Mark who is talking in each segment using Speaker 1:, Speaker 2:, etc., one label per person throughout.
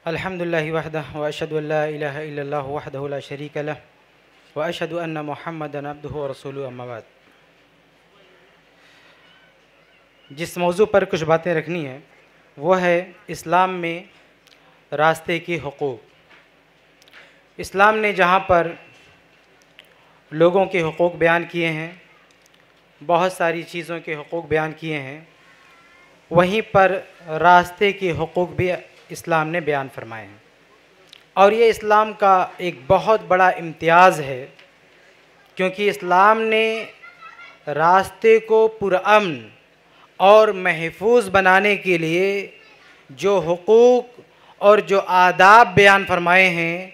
Speaker 1: अल्हम्दुलिल्लाहि वहदहु व अशहदु अल्ला इलाहा इल्लल्लाहु वहदहु ला शरीका लह व अशहदु अन्ना मुहम्मदन अब्दुहु व रसूलुहु अम्मा बाद। जिस मौजू पर कुछ बातें रखनी है वो है इस्लाम में रास्ते के हुकूक। इस्लाम ने जहाँ पर लोगों के हुकूक बयान किए हैं, बहुत सारी चीज़ों के हुकूक बयान किए हैं, वहीं पर रास्ते के हुकूक भी इस्लाम ने बयान फरमाए हैं। और ये इस्लाम का एक बहुत बड़ा इम्तियाज़ है, क्योंकि इस्लाम ने रास्ते को पुरअमन और महफूज बनाने के लिए जो हुकूक और जो आदाब बयान फरमाए हैं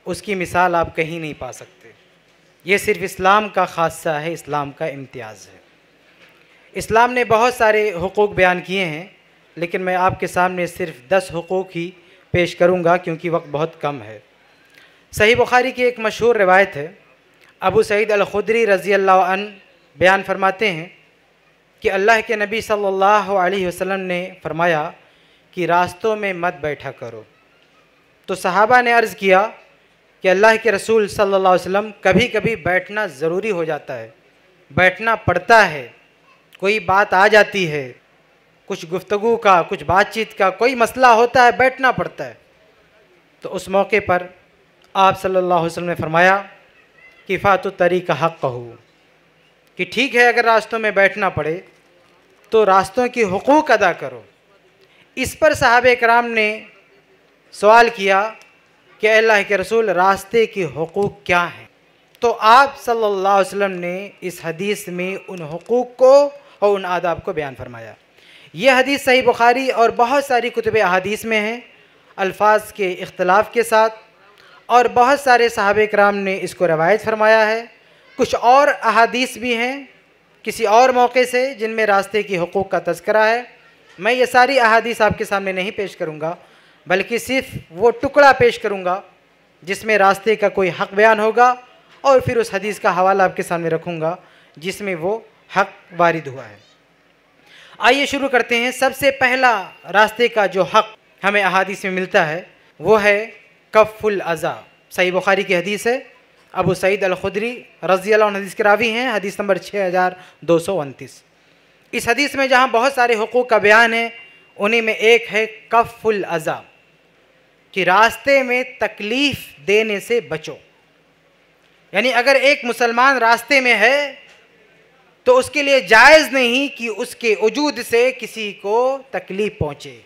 Speaker 1: उसकी मिसाल आप कहीं नहीं पा सकते। ये सिर्फ़ इस्लाम का ख़ासा है, इस्लाम का इम्तियाज़ है। इस्लाम ने बहुत सारे हुकूक बयान किए हैं, लेकिन मैं आपके सामने सिर्फ़ 10 हुकूक ही पेश करूँगा क्योंकि वक्त बहुत कम है। सही बुखारी की एक मशहूर रिवायत है, अबू सईद अल-खुदरी रज़ी अल्लाह अन्हु बयान फरमाते हैं कि अल्लाह के नबी सल्लल्लाहु अलैहि वसल्लम ने फरमाया कि रास्तों में मत बैठा करो। तो सहाबा ने अर्ज़ किया कि अल्लाह के रसूल सल्लल्लाहु अलैहि वसल्लम, कभी कभी बैठना ज़रूरी हो जाता है, बैठना पड़ता है, कोई बात आ जाती है, कुछ गुफ्तगू का, कुछ बातचीत का कोई मसला होता है, बैठना पड़ता है। तो उस मौके पर आप सल्लल्लाहु अलैहि वसल्लम ने फरमाया कि फ़ातु तरीक़ हक़्क़हू, कि ठीक है अगर रास्तों में बैठना पड़े तो रास्तों की हुकूक अदा करो। इस पर सहाबे कराम ने सवाल किया कि अल्लाह के रसूल, रास्ते के हुकूक क्या हैं? तो आप सल्लल्लाहु अलैहि वसल्लम ने इस हदीस में उन हुकूक को और उन आदाब को बयान फरमाया। यह हदीस सही बुखारी और बहुत सारी कुतुब अहादीस में है, अल्फाज के इख्तलाफ के साथ, और बहुत सारे सहाबे कराम ने इसको रवायत फरमाया है। कुछ और अहादीस भी हैं किसी और मौके से जिनमें रास्ते की हुकूक का तज़किरा है। मैं ये सारी अहादीस आपके सामने नहीं पेश करूँगा, बल्कि सिर्फ़ वो टुकड़ा पेश करूँगा जिसमें रास्ते का कोई हक़ बयान होगा, और फिर उस हदीस का हवाला आपके सामने रखूँगा जिसमें वो हक़ वारिद हुआ है। आइए शुरू करते हैं। सबसे पहला रास्ते का जो हक़ हमें अहादीस में मिलता है वो है कफ़ुल अज़ा। सही बुखारी की हदीस है, अबू सईद अल-खुदरी रज़ी अल्लाह अन्हु हदीस के रावी हैं, हदीस नंबर 6229। इस हदीस में जहाँ बहुत सारे हुकूक का बयान है, उन्हीं में एक है कफ़ुल अज़ा, कि रास्ते में तकलीफ़ देने से बचो। यानी अगर एक मुसलमान रास्ते में है तो उसके लिए जायज़ नहीं कि उसके वजूद से किसी को तकलीफ़ पहुँचे,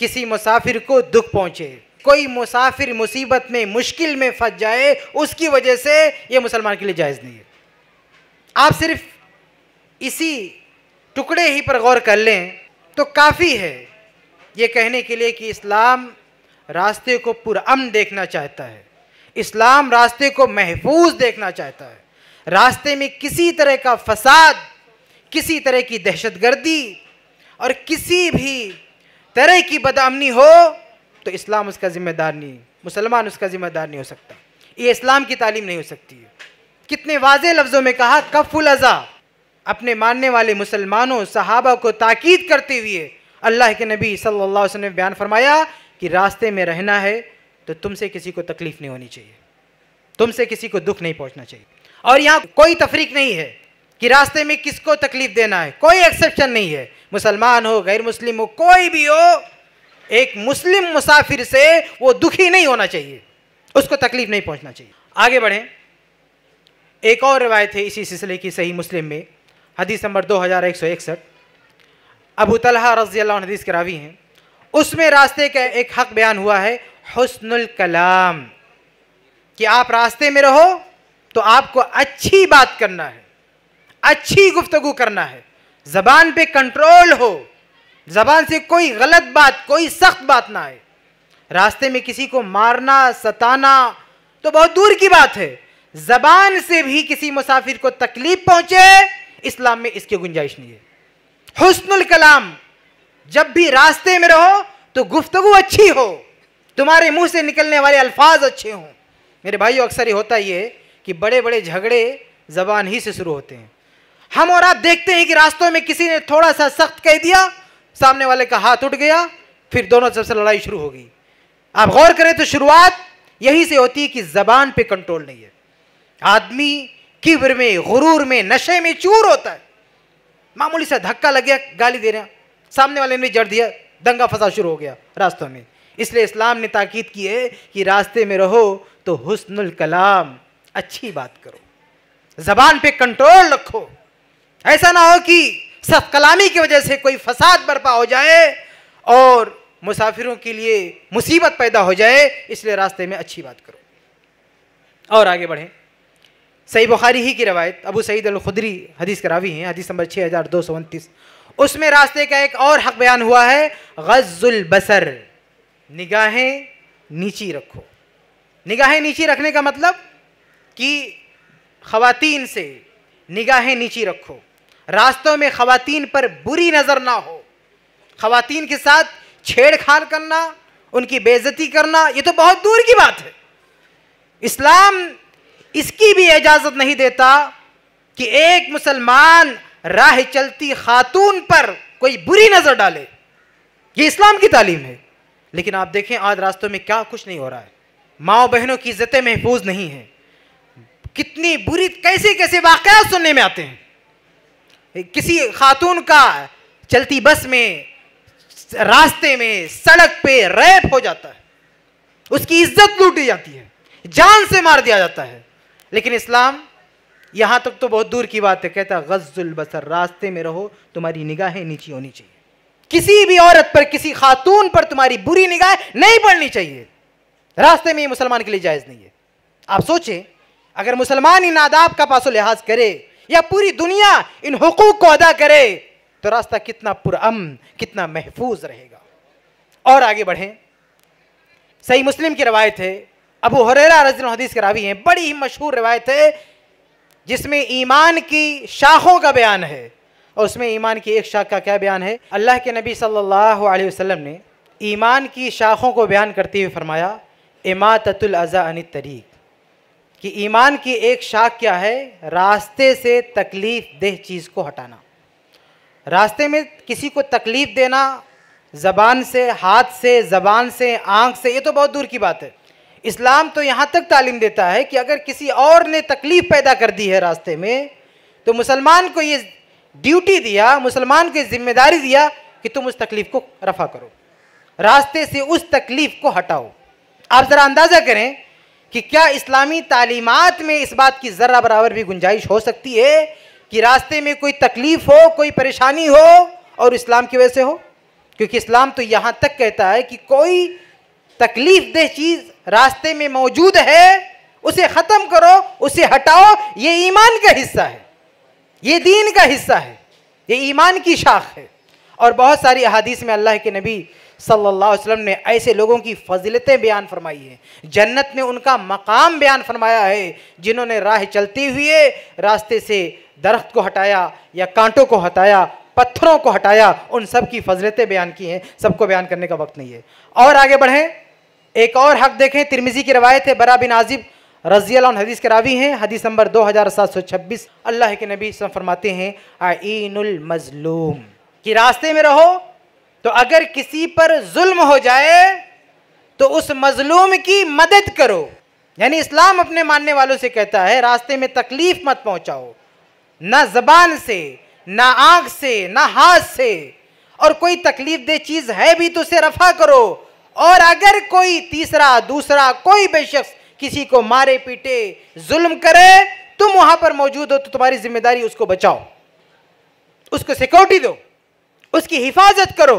Speaker 1: किसी मुसाफिर को दुख पहुँचे। कोई मुसाफिर मुसीबत में, मुश्किल में फंस जाए, उसकी वजह से ये मुसलमान के लिए जायज़ नहीं है। आप सिर्फ इसी टुकड़े ही पर गौर कर लें तो काफ़ी है ये कहने के लिए कि इस्लाम रास्ते को पुरअमन देखना चाहता है, इस्लाम रास्ते को महफूज देखना चाहता है। रास्ते में किसी तरह का फसाद, किसी तरह की दहशतगर्दी और किसी भी तरह की बदअमनी हो तो इस्लाम उसका ज़िम्मेदार नहीं, मुसलमान उसका ज़िम्मेदार नहीं हो सकता। ये इस्लाम की तालीम नहीं हो सकती है। कितने वाज़ेह लफ्ज़ों में कहा कफ़ुल अज़ा। अपने मानने वाले मुसलमानों, सहाबा को ताकीद करते हुए अल्लाह के नबी सल्लल्लाहु अलैहि वसल्लम ने बयान फरमाया कि रास्ते में रहना है तो तुमसे किसी को तकलीफ़ नहीं होनी चाहिए, तुमसे किसी को दुख नहीं पहुँचना चाहिए। और यहाँ कोई तफरीक नहीं है कि रास्ते में किसको तकलीफ़ देना है, कोई एक्सेप्शन नहीं है। मुसलमान हो, गैर मुस्लिम हो, कोई भी हो, एक मुस्लिम मुसाफिर से वो दुखी नहीं होना चाहिए, उसको तकलीफ़ नहीं पहुँचना चाहिए। आगे बढ़ें। एक और रिवायत है इसी सिलसिले की, सही मुस्लिम में, हदीस नंबर 2161, अबू तलहा रज़ी अल्लाह अन्हु हदीस के रावी हैं। उसमें रास्ते का एक हक़ बयान हुआ है हुस्नुल कलाम, कि आप रास्ते में रहो तो आपको अच्छी बात करना है, अच्छी गुफ्तगू करना है, ज़बान पे कंट्रोल हो, ज़बान से कोई गलत बात, कोई सख्त बात ना आए। रास्ते में किसी को मारना, सताना तो बहुत दूर की बात है, ज़बान से भी किसी मुसाफिर को तकलीफ पहुंचे, इस्लाम में इसकी गुंजाइश नहीं है। हुस्नुल कलाम, जब भी रास्ते में रहो तो गुफ्तगू अच्छी हो, तुम्हारे मुंह से निकलने वाले अल्फाज अच्छे हों। मेरे भाइयों, अक्सर ये होता ही है कि बड़े बड़े झगड़े ज़बान ही से शुरू होते हैं। हम और आप देखते हैं कि रास्तों में किसी ने थोड़ा सा सख्त कह दिया, सामने वाले का हाथ उठ गया, फिर दोनों तरफ से लड़ाई शुरू हो गई। आप गौर करें तो शुरुआत यहीं से होती है कि जबान पे कंट्रोल नहीं है। आदमी किब्र में, गुरूर में, नशे में चूर होता है। मामूली सा धक्का लग गया, गाली दे रहे हैं, सामने वाले ने जड़ दिया, दंगा फसाद शुरू हो गया रास्तों में। इसलिए इस्लाम ने ताकीद की है कि रास्ते में रहो तो हुस्नुल कलाम, अच्छी बात करो, जबान पे कंट्रोल रखो। ऐसा ना हो कि सख्त कलामी की वजह से कोई फसाद बर्पा हो जाए और मुसाफिरों के लिए मुसीबत पैदा हो जाए। इसलिए रास्ते में अच्छी बात करो। और आगे बढ़ें। सही बुखारी ही की रवायत, अबू सईद अल खुदरी हदीस के रावी हैं, हदीस नंबर 6229। उसमें रास्ते का एक और हक बयान हुआ है, गज़्ज़ुल बसर, निगाहें नीची रखो। निगाहें नीची रखने का मतलब कि ख़वातीन से निगाहें नीची रखो, रास्तों में ख़वातीन पर बुरी नज़र ना हो। ख़वातीन के साथ छेड़छाड़ करना, उनकी बेइज्जती करना, ये तो बहुत दूर की बात है। इस्लाम इसकी भी इजाज़त नहीं देता कि एक मुसलमान राह चलती खातून पर कोई बुरी नज़र डाले। ये इस्लाम की तालीम है। लेकिन आप देखें आज रास्तों में क्या कुछ नहीं हो रहा है। माओ बहनों की इज्जतें महफूज नहीं है। कितनी बुरी कैसे कैसे वाक़यात सुनने में आते हैं। किसी खातून का चलती बस में, रास्ते में, सड़क पे रेप हो जाता है, उसकी इज्जत लूटी जाती है, जान से मार दिया जाता है। लेकिन इस्लाम यहां तक तो बहुत दूर की बात है, कहता गज़्ज़ुल बसर, रास्ते में रहो, तुम्हारी निगाहें नीची होनी चाहिए। किसी भी औरत पर, किसी खातून पर तुम्हारी बुरी निगाह नहीं पड़नी चाहिए। रास्ते में ये मुसलमान के लिए जायज नहीं है। आप सोचें, अगर मुसलमान इन आदाब का पासो लिहाज करे या पूरी दुनिया इन हुकूक को अदा करे तो रास्ता कितना पुरअमन, कितना महफूज रहेगा। और आगे बढ़ें। सही मुस्लिम की रवायत है, अबू हुरैरा रज़ी अल्लाहु हदीस के रावी हैं, बड़ी ही मशहूर रवायत है जिसमें ईमान की शाखों का बयान है। और उसमें ईमान की एक शाख का क्या बयान है, अल्लाह के नबी सल्लल्लाहु अलैहि वसल्लम ने ईमान की शाखों को बयान करते हुए फरमाया, इमाततुल अज़ा अनित तरीक, कि ईमान की एक शाख क्या है, रास्ते से तकलीफ देह चीज़ को हटाना। रास्ते में किसी को तकलीफ देना, ज़बान से, हाथ से, ज़बान से, आँख से, ये तो बहुत दूर की बात है। इस्लाम तो यहाँ तक तालीम देता है कि अगर किसी और ने तकलीफ़ पैदा कर दी है रास्ते में, तो मुसलमान को ये ड्यूटी दिया, मुसलमान को जिम्मेदारी दिया कि तुम उस तकलीफ़ को रफ़ा करो, रास्ते से उस तकलीफ़ को हटाओ। आप ज़रा अंदाज़ा करें कि क्या इस्लामी तालीमात में इस बात की ज़र्रा बराबर भी गुंजाइश हो सकती है कि रास्ते में कोई तकलीफ़ हो, कोई परेशानी हो और इस्लाम की वजह से हो? क्योंकि इस्लाम तो यहाँ तक कहता है कि कोई तकलीफ़ देह चीज़ रास्ते में मौजूद है, उसे ख़त्म करो, उसे हटाओ। ये ईमान का हिस्सा है, ये दीन का हिस्सा है, ये ईमान की शाख है। और बहुत सारी अहादीस में अल्लाह के नबी सल्लल्लाहु अलैहि वसल्लम ने ऐसे लोगों की फजीलतें बयान फरमाई हैं, जन्नत में उनका मकाम बयान फरमाया है, जिन्होंने राह चलते हुए रास्ते से दरख्त को हटाया या कांटों को हटाया, पत्थरों को हटाया, उन सब की फजीलतें बयान की हैं। सबको बयान करने का वक्त नहीं है। और आगे बढ़ें, एक और हक देखें। तिरमिज़ी की रवायत है, बरा बिन आजिब रज़ी अल्लाह अन्हु हदीस के रावी हैं, हदीस नंबर 2726। अल्लाह के नबी सल्लल्लाहु अलैहि वसल्लम फरमाते हैं, आईनुल मज़लूम, कि रास्ते में रहो तो अगर किसी पर जुल्म हो जाए तो उस मजलूम की मदद करो। यानी इस्लाम अपने मानने वालों से कहता है, रास्ते में तकलीफ मत पहुंचाओ, ना जबान से, ना आंख से, ना हाथ से, और कोई तकलीफ दे चीज है भी तो उसे रफा करो। और अगर कोई तीसरा, दूसरा, कोई भी शख्स किसी को मारे पीटे, जुल्म करे, तुम वहां पर मौजूद हो तो तुम्हारी जिम्मेदारी उसको बचाओ, उसको सिक्योरिटी दो, उसकी हिफाजत करो।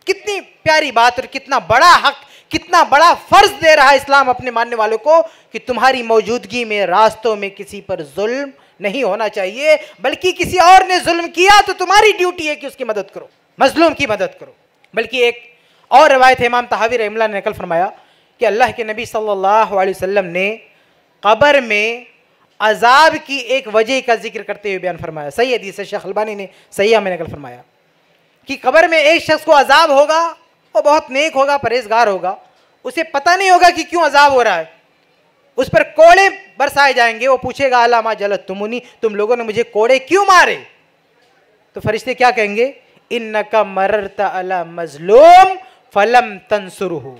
Speaker 1: कितनी प्यारी बात और कितना बड़ा हक, कितना बड़ा फर्ज दे रहा है इस्लाम अपने मानने वालों को कि तुम्हारी मौजूदगी में रास्तों में किसी पर जुल्म नहीं होना चाहिए, बल्कि किसी और ने जुल्म किया तो तुम्हारी ड्यूटी है कि उसकी मदद करो, मजलूम की मदद करो। बल्कि एक और रवायत है, इमाम तहावी रहमतुल्लाह ने नकल फरमाया कि अल्लाह के नबी सल्लल्लाहु अलैहि वसल्लम ने कब्र में अजाब की एक वजह का जिक्र करते हुए बयान फरमाया। सही हदीस है, शेख अलबानी ने सहीह में नकल फरमाया कि कब्र में एक शख्स को अजाब होगा, वो बहुत नेक होगा, परहेजगार होगा, उसे पता नहीं होगा कि क्यों अजाब हो रहा है। उस पर कोड़े बरसाए जाएंगे, वो पूछेगा अला मा जलत तुमुनी, तुम लोगों ने मुझे कोड़े क्यों मारे? तो फरिश्ते क्या कहेंगे, इन्नका मररता अला मजलूम फलम तंसुरहु,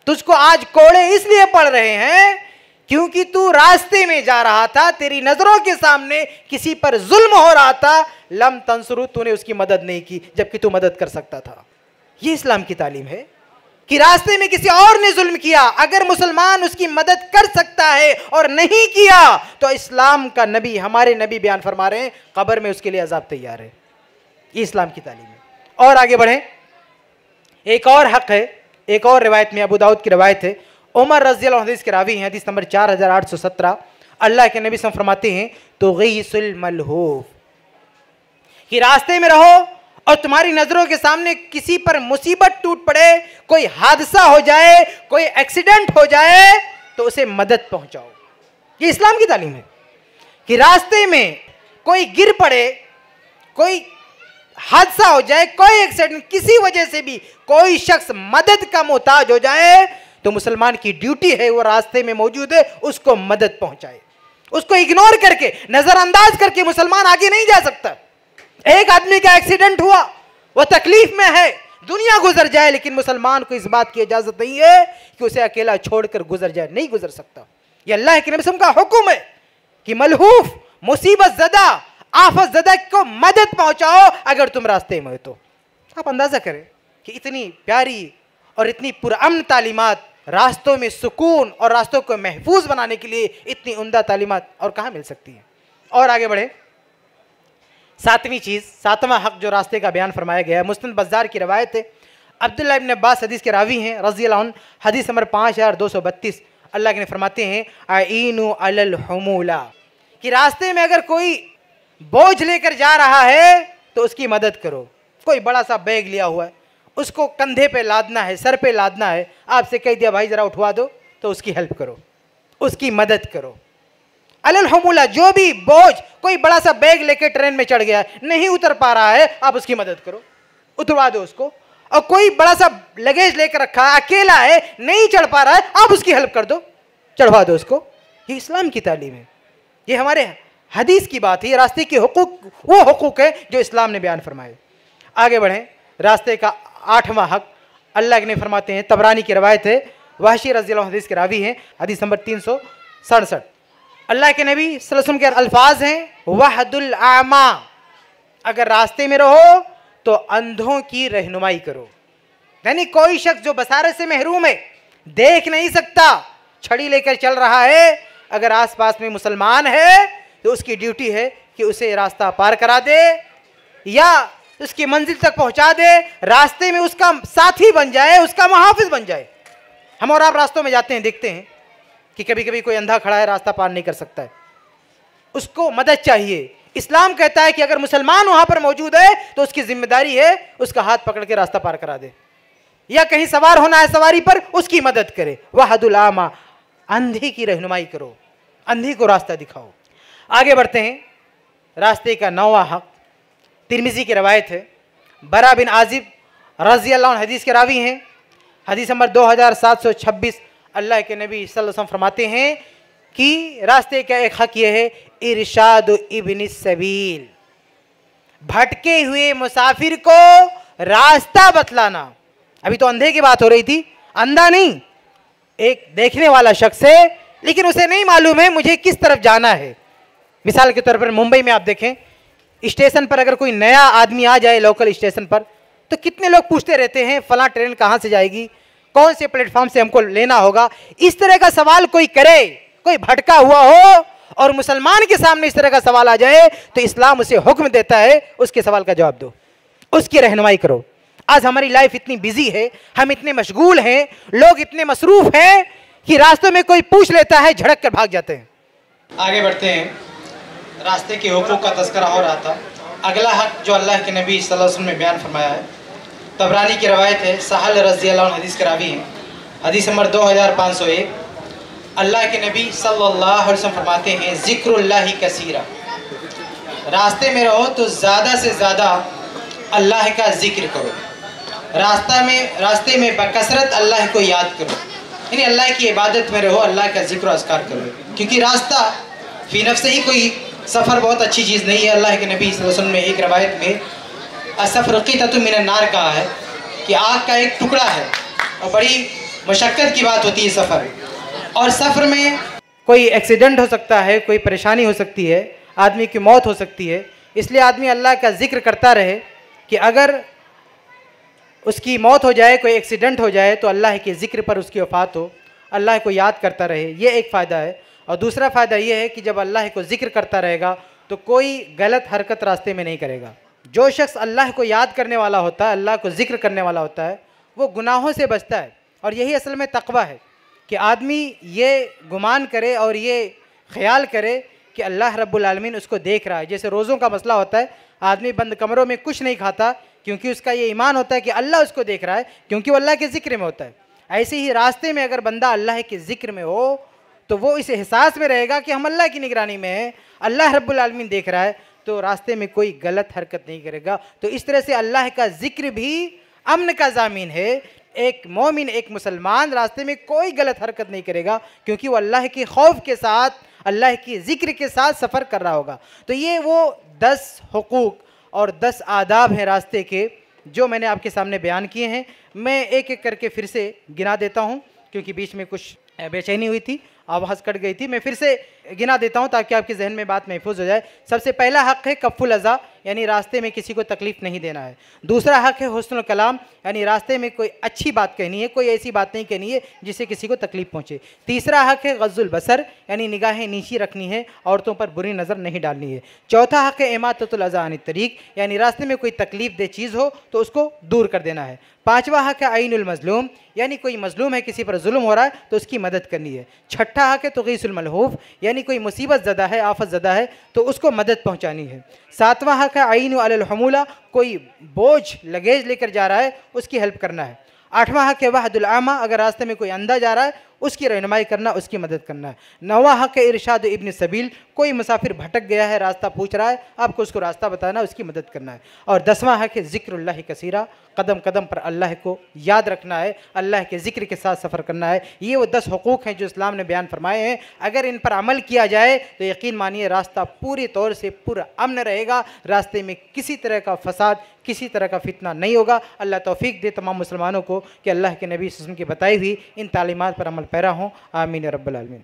Speaker 1: तुझको आज कोड़े इसलिए पड़ रहे हैं क्योंकि तू रास्ते में जा रहा था, तेरी नजरों के सामने किसी पर जुल्म हो रहा था, लम तंसुरु, तूने उसकी मदद नहीं की जबकि तू मदद कर सकता था। यह इस्लाम की तालीम है कि रास्ते में किसी और ने जुल्म किया, अगर मुसलमान उसकी मदद कर सकता है और नहीं किया तो इस्लाम का नबी, हमारे नबी बयान फरमा रहे हैं, कब्र में उसके लिए अजाब तैयार है। ये इस्लाम की तालीम है। और आगे बढ़े, एक और हक है, एक और रिवायत में, अबू दाऊद की रिवायत है, उमर रज़ी अल्लाह अन्हु के रावी हैं, हदीस नंबर 4817, अल्लाह के नबी सल्लल्लाहु अलैहि वसल्लम फरमाते हैं तो गीसुल मलहूफ, कि रास्ते में रहो और तुम्हारी नजरों के सामने किसी पर मुसीबत टूट पड़े, कोई हादसा हो जाए, कोई एक्सीडेंट हो जाए तो उसे मदद पहुंचाओ। ये इस्लाम की तालीम है कि रास्ते में कोई गिर पड़े, कोई हादसा हो जाए, कोई एक्सीडेंट, किसी वजह से भी कोई शख्स मदद का मोहताज हो जाए तो मुसलमान की ड्यूटी है, वो रास्ते में मौजूद है, उसको मदद पहुंचाए। उसको इग्नोर करके, नजरअंदाज करके मुसलमान आगे नहीं जा सकता। एक आदमी का एक्सीडेंट हुआ, वो तकलीफ में है, दुनिया गुजर जाए, लेकिन मुसलमान को इस बात की इजाजत नहीं है कि उसे अकेला छोड़कर गुजर जाए, नहीं गुजर सकता। ये अल्लाह के नबी सल्लल्लाहु अलैहि वसल्लम का हुक्म है कि मलहूफ, मुसीबत ज़दा, आफत ज़दा को मदद पहुंचाओ अगर तुम रास्ते में हो तो। आप अंदाजा करें कि इतनी प्यारी और इतनी पुरअमन तालीमात, रास्तों में सुकून और रास्तों को महफूज बनाने के लिए इतनी उम्दा तालीमात और कहाँ मिल सकती हैं। और आगे बढ़े, सातवीं चीज़, सातवां हक जो रास्ते का बयान फरमाया गया है, मुस्नद बज़ार की रवायत है, अब्दुल्लाह इब्न अब्बास हदीस के रावी हैं रज़ी अल्लाह अन्हु, हदीस नंबर 5232, अल्लाह के फरमाते हैं आईनु अलल हुमूला, कि रास्ते में अगर कोई बोझ लेकर जा रहा है तो उसकी मदद करो। कोई बड़ा सा बैग लिया हुआ है, उसको कंधे पे लादना है, सर पे लादना है, आपसे कह दिया भाई ज़रा उठवा दो, तो उसकी हेल्प करो, उसकी मदद करो। अलल हुमूला, जो भी बोझ, कोई बड़ा सा बैग लेके ट्रेन में चढ़ गया है, नहीं उतर पा रहा है, आप उसकी मदद करो, उतरवा दो उसको। और कोई बड़ा सा लगेज लेकर रखा है, अकेला है, नहीं चढ़ पा रहा है, आप उसकी हेल्प कर दो, चढ़वा दो उसको। ये इस्लाम की तालीम है, ये हमारे हदीस की बात है, ये रास्ते के हुकूक, वो हुकूक है जो इस्लाम ने बयान फरमाए। आगे बढ़ें, रास्ते का आठवां हक अल्लाह ने फरमाते हैं, तबरानी की रवायत है, वहशी रज़ी अल्लाह हदीस के रावी हैं, हदीस नंबर 367, अल्लाह के नबी सल्लल्लाहु अलैहि वसल्लम के अल्फाज हैं वहदुल आमा, अगर रास्ते में रहो तो अंधों की रहनुमाई करो। यानी कोई शख्स जो बसारत से महरूम है, देख नहीं सकता, छड़ी लेकर चल रहा है, अगर आसपास में मुसलमान है तो उसकी ड्यूटी है कि उसे रास्ता पार करा दे या उसकी मंजिल तक पहुंचा दे, रास्ते में उसका साथी बन जाए, उसका मुहाफिज बन जाए। हम और आप रास्तों में जाते हैं, देखते हैं कि कभी कभी कोई अंधा खड़ा है, रास्ता पार नहीं कर सकता है, उसको मदद चाहिए। इस्लाम कहता है कि अगर मुसलमान वहां पर मौजूद है तो उसकी जिम्मेदारी है उसका हाथ पकड़ के रास्ता पार करा दे, या कहीं सवार होना है सवारी पर, उसकी मदद करे। वहदुल आमा, अंधे की रहनुमाई करो, अंधे को रास्ता दिखाओ। आगे बढ़ते हैं, रास्ते का नौवां हक तिरमिज़ी की रवायत है, बरा बिन आजिब रज़ी अल्लाह अन्हु हदीस के रावी हैं, हदीस नंबर 2726, अल्लाह के नबी सल्लल्लाहु अलैहि वसल्लम फरमाते हैं कि रास्ते का एक हक यह है इरशाद इब्न सबील, भटके हुए मुसाफिर को रास्ता बतलाना। अभी तो अंधे की बात हो रही थी, अंधा नहीं, एक देखने वाला शख्स है लेकिन उसे नहीं मालूम है मुझे किस तरफ जाना है। मिसाल के तौर पर मुंबई में आप देखें, स्टेशन पर अगर कोई नया आदमी आ जाए लोकल स्टेशन पर, तो कितने लोग पूछते रहते हैं फलां ट्रेन कहाँ से जाएगी, कौन से प्लेटफॉर्म से हमको लेना होगा। इस तरह का सवाल कोई करे, कोई भटका हुआ हो और मुसलमान के सामने इस तरह का सवाल आ जाए तो इस्लाम उसे हुक्म देता है उसके सवाल का जवाब दो, उसकी रहनुमाई करो। आज हमारी लाइफ इतनी बिजी है, हम इतने मशगूल हैं, लोग इतने मसरूफ हैं कि रास्तों में कोई पूछ लेता है झड़क कर भाग जाते हैं। आगे बढ़ते हैं, रास्ते के हुकूक का तज़किरा हो रहा था। अगला हक जो अल्लाह के नबी सल्लल्लाहु अलैहि वसल्लम ने बयान फरमाया है, तबरानी की रवायत है, सहल रज़ी अल्लाह अन्हु हदीस के रावी हैं, हदीस नंबर 2501, अल्लाह के नबी सल्लल्लाहु अलैहि वसल्लम फरमाते हैं ज़िक्रुल्लाहि कसीरा, रास्ते में रहो तो ज़्यादा से ज़्यादा अल्लाह का जिक्र करो, रास्ते में बकसरत अल्लाह को याद करो, यानी अल्लाह की इबादत में रहो, अल्लाह का जिक्र अस्कार करो। क्योंकि रास्ता फी नफ्स से ही कोई सफ़र बहुत अच्छी चीज़ नहीं है। अल्लाह के नबी सल्लल्लाहु अलैहि वसल्लम ने एक रवायत में असफ़र क़ितअतुम मिनन नार कहा है कि आग का एक टुकड़ा है और बड़ी मशक्क़त की बात होती है सफ़र, और सफ़र में कोई एक्सीडेंट हो सकता है, कोई परेशानी हो सकती है, आदमी की मौत हो सकती है। इसलिए आदमी अल्लाह का ज़िक्र करता रहे कि अगर उसकी मौत हो जाए, कोई एक्सीडेंट हो जाए, तो अल्लाह के ज़िक्र पर उसकी वफ़ात हो, अल्लाह को याद करता रहे। ये एक फ़ायदा है। और दूसरा फ़ायदा ये है कि जब अल्लाह को ज़िक्र करता रहेगा तो कोई गलत हरकत रास्ते में नहीं करेगा। जो शख्स अल्लाह को याद करने वाला होता है, अल्लाह को ज़िक्र करने वाला होता है, वो गुनाहों से बचता है। और यही असल में तक़वा है कि आदमी ये गुमान करे और ये ख्याल करे कि अल्लाह रब्बुल आलमीन उसको देख रहा है। जैसे रोज़ों का मसला होता है, आदमी बंद कमरों में कुछ नहीं खाता क्योंकि उसका ये ईमान होता है कि अल्लाह उसको देख रहा है, क्योंकि वो अल्लाह के ज़िक्र में होता है। ऐसे ही रास्ते में अगर बंदा अल्लाह के ज़िक्र में हो तो वो इस एहसास में रहेगा कि हम अल्लाह की निगरानी में हैं, अल्लाह रब्बुल आलमीन देख रहा है, तो रास्ते में कोई गलत हरकत नहीं करेगा। तो इस तरह से अल्लाह का ज़िक्र भी अमन का ज़ामीन है। एक मोमिन, एक मुसलमान रास्ते में कोई गलत हरकत नहीं करेगा क्योंकि वो अल्लाह के खौफ के साथ, अल्लाह के ज़िक्र के साथ सफ़र कर रहा होगा। तो ये वो 10 हुकूक और 10 आदाब हैं रास्ते के, जो मैंने आपके सामने बयान किए हैं। मैं एक एक करके फिर से गिना देता हूँ क्योंकि बीच में कुछ बेचैनी हुई थी, आवाज़ कट गई थी। मैं फिर से गिना देता हूँ ताकि आपके जहन में बात महफूज हो जाए। सबसे पहला हक़ है कफ़ुल अज़ा, यानी रास्ते में किसी को तकलीफ़ नहीं देना है। दूसरा हक़ है हुस्नुल कलाम, यानी रास्ते में कोई अच्छी बात कहनी है, कोई ऐसी बात नहीं कहनी है जिससे किसी को तकलीफ़ पहुँचे। तीसरा हक़ है गज़्ज़ुल बसर, यानी निगाहें नीची रखनी है, औरतों पर बुरी नज़र नहीं डालनी है। चौथा हक़ है इमाततुल अज़ा अनित तरीक़, यानी रास्ते में कोई तकलीफ़ दे चीज़ हो तो उसको दूर कर देना है। पाँचवा हक़ है आइनुल मज़लूम, यानी कोई मज़लूम है, किसी पर जुल्म हो रहा है तो उसकी मदद करनी है। छठा हक़ है तुग़ीसुल मलहूफ़, यानी कोई मुसीबत ज़दा है, आफत ज़दा है तो उसको मदद पहुँचानी है। सातवां हक़ है आइनु अलल हमुला, कोई बोझ लगेज लेकर जा रहा है उसकी हेल्प करना है। आठवां हक़ है वहदुल आमा, अगर रास्ते में कोई अंधा जा रहा है उसकी रहनुमाई करना, उसकी मदद करना है। नौवां हक़ है इरशाद इब्न सबील, कोई मुसाफिर भटक गया है, रास्ता पूछ रहा है, आपको उसको रास्ता बताना, उसकी मदद करना है। और 10वां हक़ है ज़िक्रुल्लाहि कसीरा, कदम कदम पर अल्लाह को याद रखना है, अल्लाह के ज़िक्र के साथ सफ़र करना है। ये वो 10 हुकूक हैं जो इस्लाम ने बयान फरमाए हैं। अगर इन पर अमल किया जाए तो यकीन मानिए रास्ता पूरी तौर से पूरा अमन रहेगा, रास्ते में किसी तरह का फसाद, किसी तरह का फितना नहीं होगा। अल्लाह तौफीक दे तमाम मुसलमानों को कि अल्लाह के नबी सल्लल्लाहु अलैहि वसल्लम की बताई हुई इन तालीमात पर अमल पैरा हों। आमीन या रब्बल आलमीन।